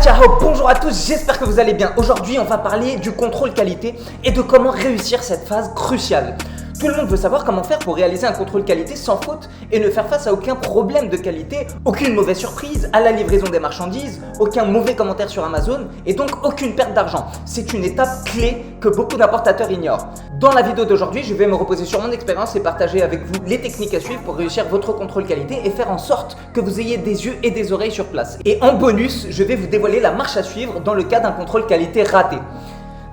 Ciao, bonjour à tous, j'espère que vous allez bien. Aujourd'hui, on va parler du contrôle qualité et de comment réussir cette phase cruciale. Tout le monde veut savoir comment faire pour réaliser un contrôle qualité sans faute et ne faire face à aucun problème de qualité, aucune mauvaise surprise à la livraison des marchandises, aucun mauvais commentaire sur Amazon et donc aucune perte d'argent. C'est une étape clé que beaucoup d'importateurs ignorent. Dans la vidéo d'aujourd'hui, je vais me reposer sur mon expérience et partager avec vous les techniques à suivre pour réussir votre contrôle qualité et faire en sorte que vous ayez des yeux et des oreilles sur place. Et en bonus, je vais vous dévoiler la marche à suivre dans le cas d'un contrôle qualité raté.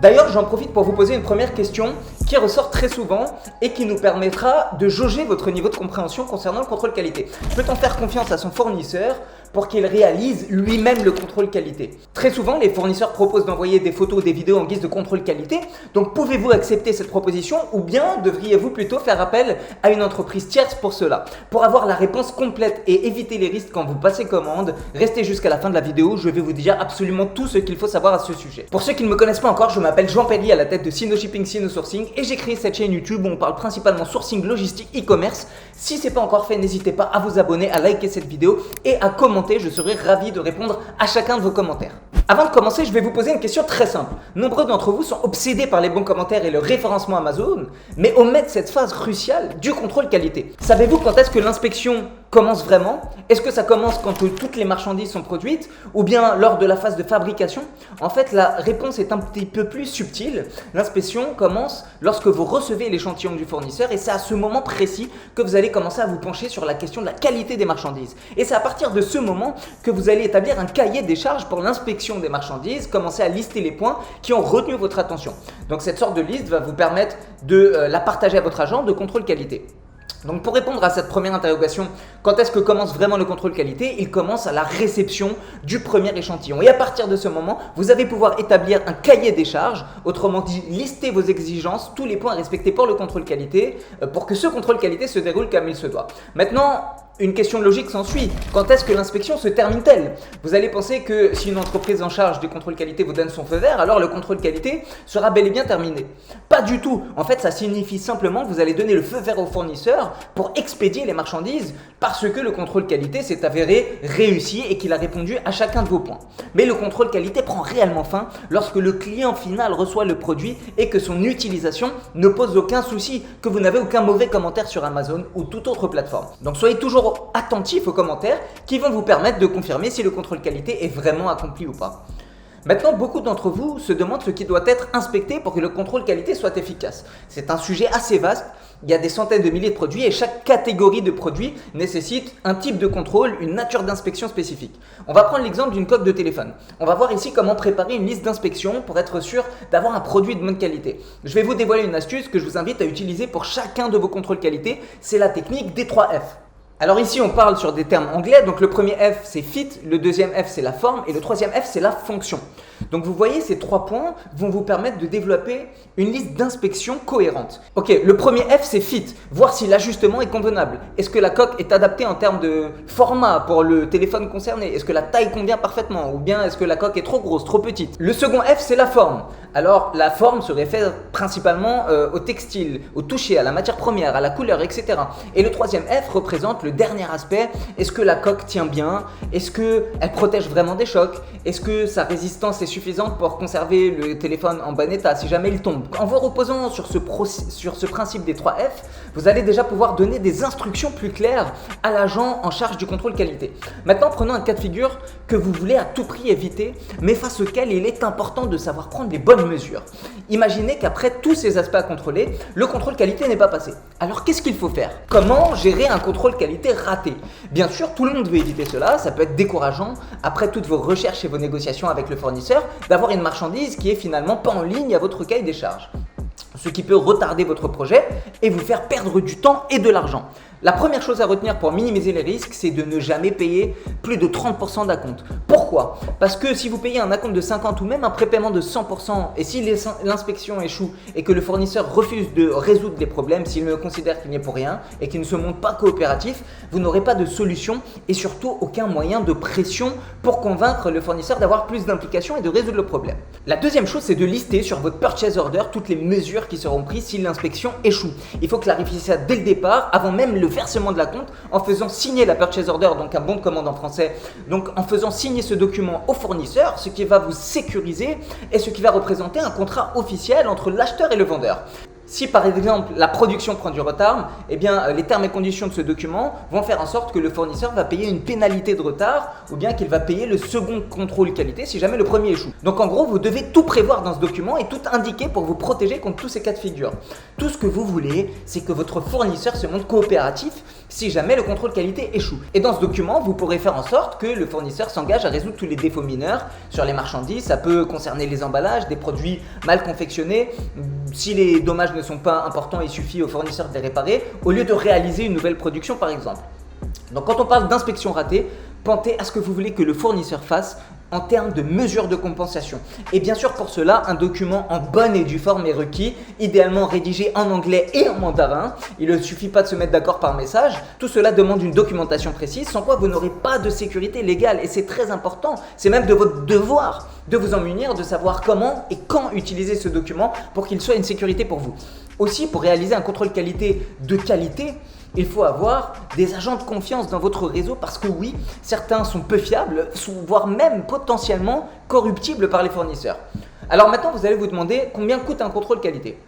D'ailleurs, j'en profite pour vous poser une première question qui ressort très souvent et qui nous permettra de jauger votre niveau de compréhension concernant le contrôle qualité. Peut-on faire confiance à son fournisseur pour qu'il réalise lui-même le contrôle qualité? Très souvent, les fournisseurs proposent d'envoyer des photos ou des vidéos en guise de contrôle qualité. Donc, pouvez-vous accepter cette proposition ou bien devriez-vous plutôt faire appel à une entreprise tierce pour cela? Pour avoir la réponse complète et éviter les risques quand vous passez commande, restez jusqu'à la fin de la vidéo, je vais vous dire absolument tout ce qu'il faut savoir à ce sujet. Pour ceux qui ne me connaissent pas encore, je m'appelle Jean Perry à la tête de Sinoshipping Sinosourcing et j'ai créé cette chaîne YouTube où on parle principalement sourcing, logistique, e-commerce. Si ce n'est pas encore fait, n'hésitez pas à vous abonner, à liker cette vidéo et à commenter, je serai ravi de répondre à chacun de vos commentaires. Avant de commencer, je vais vous poser une question très simple. Nombreux d'entre vous sont obsédés par les bons commentaires et le référencement Amazon, mais omettent cette phase cruciale du contrôle qualité. Savez-vous quand est-ce que l'inspection commence vraiment? Est-ce que ça commence quand toutes les marchandises sont produites ou bien lors de la phase de fabrication? En fait, la réponse est un petit peu plus subtile. L'inspection commence lorsque vous recevez l'échantillon du fournisseur et c'est à ce moment précis que vous allez commencer à vous pencher sur la question de la qualité des marchandises. Et c'est à partir de ce moment que vous allez établir un cahier des charges pour l'inspection des marchandises, commencer à lister les points qui ont retenu votre attention. Donc cette sorte de liste va vous permettre de la partager à votre agent de contrôle qualité. Donc pour répondre à cette première interrogation, quand est-ce que commence vraiment le contrôle qualité? Il commence à la réception du premier échantillon. Et à partir de ce moment, vous allez pouvoir établir un cahier des charges, autrement dit, lister vos exigences, tous les points à respecter pour le contrôle qualité, pour que ce contrôle qualité se déroule comme il se doit. Maintenant, une question logique s'ensuit. Quand est-ce que l'inspection se termine-t-elle? Vous allez penser que si une entreprise en charge du contrôle qualité vous donne son feu vert, alors le contrôle qualité sera bel et bien terminé. Pas du tout. En fait, ça signifie simplement que vous allez donner le feu vert au fournisseur pour expédier les marchandises parce que le contrôle qualité s'est avéré réussi et qu'il a répondu à chacun de vos points. Mais le contrôle qualité prend réellement fin lorsque le client final reçoit le produit et que son utilisation ne pose aucun souci, que vous n'avez aucun mauvais commentaire sur Amazon ou toute autre plateforme. Donc soyez toujours attentifs aux commentaires qui vont vous permettre de confirmer si le contrôle qualité est vraiment accompli ou pas. Maintenant, beaucoup d'entre vous se demandent ce qui doit être inspecté pour que le contrôle qualité soit efficace. C'est un sujet assez vaste, il y a des centaines de milliers de produits et chaque catégorie de produits nécessite un type de contrôle, une nature d'inspection spécifique. On va prendre l'exemple d'une coque de téléphone. On va voir ici comment préparer une liste d'inspection pour être sûr d'avoir un produit de bonne qualité. Je vais vous dévoiler une astuce que je vous invite à utiliser pour chacun de vos contrôles qualité, c'est la technique des 3 F. Alors ici on parle sur des termes anglais, donc le premier F c'est fit, le deuxième F c'est la forme et le troisième F c'est la fonction. Donc vous voyez ces 3 points vont vous permettre de développer une liste d'inspection cohérente. Ok, le premier F c'est fit, voir si l'ajustement est convenable. Est-ce que la coque est adaptée en termes de format pour le téléphone concerné? Est-ce que la taille convient parfaitement? Ou bien est-ce que la coque est trop grosse, trop petite? Le second F c'est la forme. Alors la forme se réfère principalement au textile, au toucher, à la matière première, à la couleur, etc. Et le troisième F représente le dernier aspect. Est-ce que la coque tient bien? Est-ce qu'elle protège vraiment des chocs? Est-ce que sa résistance est suffisante pour conserver le téléphone en bon état si jamais il tombe? En vous reposant sur ce principe des 3 F, vous allez déjà pouvoir donner des instructions plus claires à l'agent en charge du contrôle qualité. Maintenant, prenons un cas de figure que vous voulez à tout prix éviter, mais face auquel il est important de savoir prendre les bonnes mesures. Imaginez qu'après tous ces aspects à contrôler, le contrôle qualité n'est pas passé. Alors qu'est-ce qu'il faut faire? Comment gérer un contrôle qualité raté? Bien sûr, tout le monde veut éviter cela, ça peut être décourageant, après toutes vos recherches et vos négociations avec le fournisseur, d'avoir une marchandise qui est finalement pas en ligne à votre cahier des charges. Ce qui peut retarder votre projet et vous faire perdre du temps et de l'argent. La première chose à retenir pour minimiser les risques, c'est de ne jamais payer plus de 30% d'acompte. Pourquoi? Parce que si vous payez un acompte de 50 ou même un prépaiement de 100%, et si l'inspection échoue et que le fournisseur refuse de résoudre les problèmes, s'il ne considère qu'il n'y est pour rien et qu'il ne se montre pas coopératif, vous n'aurez pas de solution et surtout aucun moyen de pression pour convaincre le fournisseur d'avoir plus d'implication et de résoudre le problème. La deuxième chose, c'est de lister sur votre purchase order toutes les mesures qui seront prises si l'inspection échoue. Il faut clarifier ça dès le départ, avant même le versement de la compte en faisant signer la purchase order, donc un bon de commande en français, donc en faisant signer ce document au fournisseur, ce qui va vous sécuriser et ce qui va représenter un contrat officiel entre l'acheteur et le vendeur. Si par exemple la production prend du retard, eh bien les termes et conditions de ce document vont faire en sorte que le fournisseur va payer une pénalité de retard ou bien qu'il va payer le second contrôle qualité si jamais le premier échoue. Donc en gros, vous devez tout prévoir dans ce document et tout indiquer pour vous protéger contre tous ces cas de figure. Tout ce que vous voulez, c'est que votre fournisseur se montre coopératif si jamais le contrôle qualité échoue. Et dans ce document, vous pourrez faire en sorte que le fournisseur s'engage à résoudre tous les défauts mineurs sur les marchandises. Ça peut concerner les emballages, des produits mal confectionnés. Si les dommages ne sont pas importants, il suffit au fournisseur de les réparer au lieu de réaliser une nouvelle production par exemple. Donc quand on parle d'inspection ratée, pensez à ce que vous voulez que le fournisseur fasse en termes de mesures de compensation. Et bien sûr pour cela, un document en bonne et due forme est requis, idéalement rédigé en anglais et en mandarin. Il ne suffit pas de se mettre d'accord par message. Tout cela demande une documentation précise, sans quoi vous n'aurez pas de sécurité légale. Et c'est très important, c'est même de votre devoir de vous en munir, de savoir comment et quand utiliser ce document pour qu'il soit une sécurité pour vous. Aussi, pour réaliser un contrôle qualité de qualité, il faut avoir des agents de confiance dans votre réseau parce que oui, certains sont peu fiables, voire même potentiellement corruptibles par les fournisseurs. Alors maintenant, vous allez vous demander combien coûte un contrôle qualité.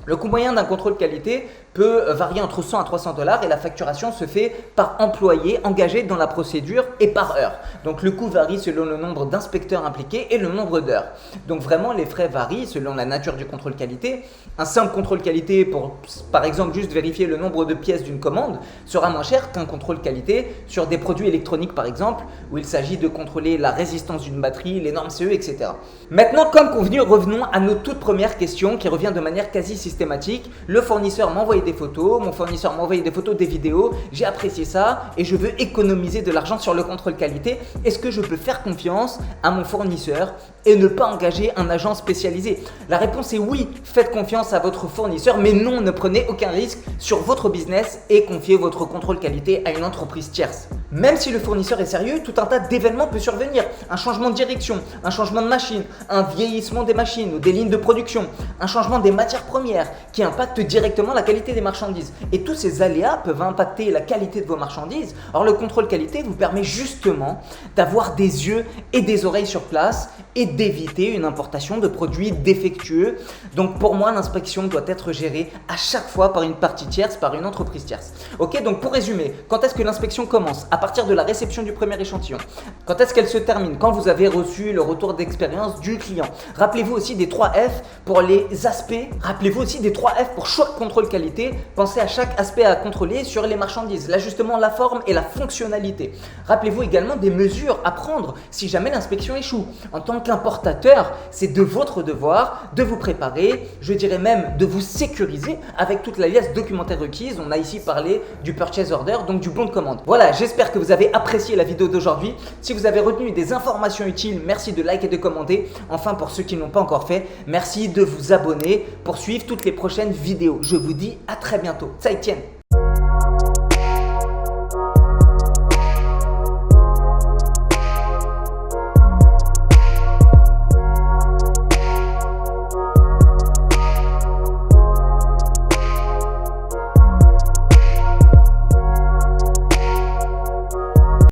Le coût moyen d'un contrôle qualité peut varier entre 100 à 300 $ et la facturation se fait par employé engagé dans la procédure et par heure. Donc le coût varie selon le nombre d'inspecteurs impliqués et le nombre d'heures. Donc vraiment les frais varient selon la nature du contrôle qualité. Un simple contrôle qualité pour par exemple juste vérifier le nombre de pièces d'une commande sera moins cher qu'un contrôle qualité sur des produits électroniques par exemple où il s'agit de contrôler la résistance d'une batterie, les normes CE, etc. Maintenant comme convenu, revenons à nos toutes premières questions qui revient de manière quasi systématique. Le fournisseur m'a envoyé des photos, mon fournisseur m'a envoyé des photos, des vidéos, j'ai apprécié ça et je veux économiser de l'argent sur le contrôle qualité. Est-ce que je peux faire confiance à mon fournisseur et ne pas engager un agent spécialisé? La réponse est oui, faites confiance à votre fournisseur, mais non, ne prenez aucun risque sur votre business et confiez votre contrôle qualité à une entreprise tierce. Même si le fournisseur est sérieux, tout un tas d'événements peut survenir. Un changement de direction, un changement de machine, un vieillissement des machines ou des lignes de production, un changement des matières premières qui impactent directement la qualité des marchandises. Et tous ces aléas peuvent impacter la qualité de vos marchandises. Alors le contrôle qualité vous permet justement d'avoir des yeux et des oreilles sur place et d'éviter une importation de produits défectueux. Donc pour moi, l'inspection doit être gérée à chaque fois par une partie tierce, par une entreprise tierce. Ok, donc pour résumer, quand est-ce que l'inspection commence? À partir de la réception du premier échantillon. Quand est-ce qu'elle se termine? Quand vous avez reçu le retour d'expérience du client. Rappelez-vous aussi des 3 F pour les aspects. Rappelez-vous aussi des 3 F pour chaque contrôle qualité. Pensez à chaque aspect à contrôler sur les marchandises. L'ajustement, la forme et la fonctionnalité. Rappelez-vous également des mesures à prendre si jamais l'inspection échoue. En tant qu'importateur, c'est de votre devoir de vous préparer, je dirais même de vous sécuriser avec toute la liste documentaire requise. On a ici parlé du purchase order, donc du bon de commande. Voilà, j'espère que vous avez apprécié la vidéo d'aujourd'hui. Si vous avez retenu des informations utiles, merci de liker et de commenter. Enfin, pour ceux qui ne l'ont pas encore fait, merci de vous abonner pour suivre toutes les prochaines vidéos. Je vous dis à très bientôt. 再见